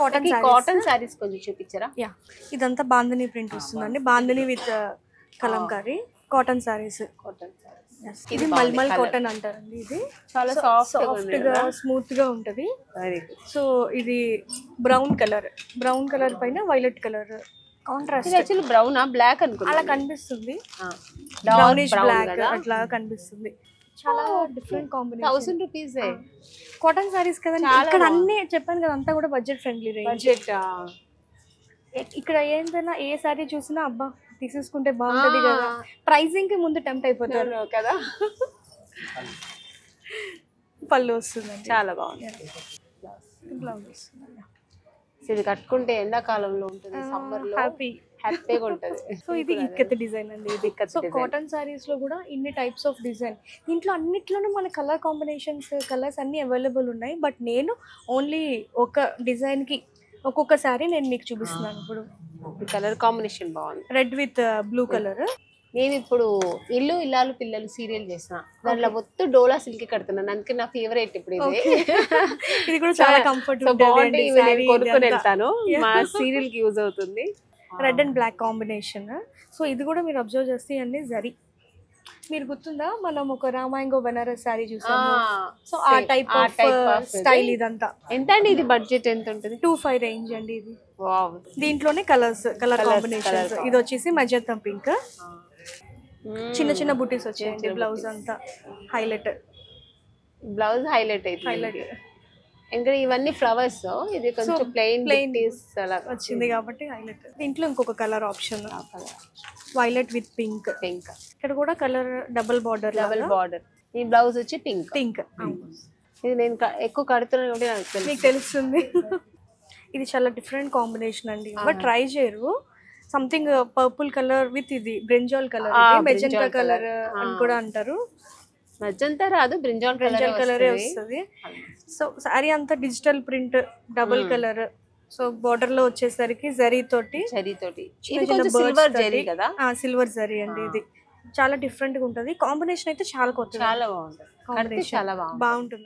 Cotton saris కొంచెం చూపించరా? Yeah, ఇదంతా బాందిని ప్రింట్ వస్తుందండి. Bandhani with Kalamkari cotton saris. ఇది మల్మల్ కాటన్ అంటారండి. ఇది చాలా సాఫ్ట్ గా స్మూత్ గా ఉంటది. సో ఇది బ్రౌన్ కలర్ పైన violet colour contrast. Actually brown black అనుకుంటా, అలా కనిపిస్తుంది. బ్రౌనిష్ బ్లాక్ అట్లా కనిపిస్తుంది. చాలా different combination. 1000 rupees cotton saris కదండి. ఇక్కడ అన్ని చెప్పాను కదా, అంతా కూడా బడ్జెట్ ఫ్రెండ్లీ రేంజ్. బడ్జెట్. ఇక్కడ ఏంటన్నా ఏ సారీ చూసినా అబ్బా తీసేసుకుంటే బాగుంటది కదా, ప్రైసింగ్ కి ముందు టెంప్ట్ అయిపోతారు కదా. పళ్ళు వస్తుందండి, చాలా బాగుంది. బ్లౌజ్ వస్తుందండి. ఇది కట్టుకుంటే ఎండాకాలంలో ఉంటుంది, సమ్మర్ లో హ్యాపీగా ఉంటుంది. సో ఇది ఇక్కత్ డిజైన్ అండి. ఇది సో కాటన్ సారీస్ లో కూడా ఇన్ని టైప్స్ ఆఫ్ డిజైన్. దీంట్లో అన్నిట్లోనూ మన కలర్ కాంబినేషన్స్, కలర్స్ అన్ని అవైలబుల్ ఉన్నాయి. బట్ నేను ఓన్లీ ఒక డిజైన్ కి ఒక్కొక్క సారీ నేను మీకు చూపిస్తున్నాను. ఇప్పుడు కలర్ కాంబినేషన్ బాగుంది, రెడ్ విత్ బ్లూ కలర్. నేను ఇప్పుడు ఇల్లు ఇల్లాలు పిల్లలు సీరియల్ చేసిన దాంట్లో మొత్తం డోలా సిల్క్ కడుతున్నాను, అందుకే నా ఫేవరెట్ ఇప్పుడు ఇది. ఇది కూడా చాలా కంఫర్ట్ బాగుంది, కొనుక్కొని వెళ్తాను, మా సీరియల్ కి యూజ్ అవుతుంది. Red and black combination. So ఇది కూడా మీరు అబ్జర్వ్ చేస్తే అన్ని జరీ. మీరు గుర్తుందా, మనం ఒక రామాయంగో బనారస్ సారీ చూసాము. సో ఆ టైప్ ఆఫ్ స్టైల్ ఇదంతా. ఎంత అండి ఇది? బడ్జెట్ ఎంత ఉంటుంది? 25 రేంజ్ అండి ఇది. దీంట్లోనే కలర్ కాంబినేషన్స్. ఇది వచ్చేసి మజంతా పింక్, చిన్న చిన్న బుటీస్ వచ్చాయండి. బ్లౌజ్ అంతా హైలైట్, బ్లౌజ్ హైలైట్ ఇంకా ఇవన్నీ ఫ్లవర్స్. ఇది కొంచెం ప్లెయిన్ అలా వచ్చింది కాబట్టి హైలైట్. దీంట్లో ఇంకొక colour option violet with pink. ఇక్కడ కూడా కలర్ డబుల్ బార్డర్. ఈ బ్లౌజ్ వచ్చి పింక్. ఇది నేను ఎక్కువ కడుతున్నాను కాబట్టి నాకు మీకు తెలుస్తుంది. ఇది చాలా డిఫరెంట్ కాంబినేషన్ అండి, బట్ ట్రై చేయరు. సంథింగ్ పర్పుల్ కలర్ విత్ ఇది బ్రింజాల్ కలర్, మెజెంటా కలర్ అని కూడా అంటారు. మెజెంటా రాదు, బ్రింజాల్ కలరే వస్తుంది. సో సారీ అంతా digital print, double colour. So border లో వచ్చేసరికి జరీ తోటి సిల్వర్ జరీ అండి. ఇది చాలా డిఫరెంట్ గా ఉంటది. కాంబినేషన్ అయితే చాలా కొత్త, చాలా బాగుంటుంది. బాగుంటుంది.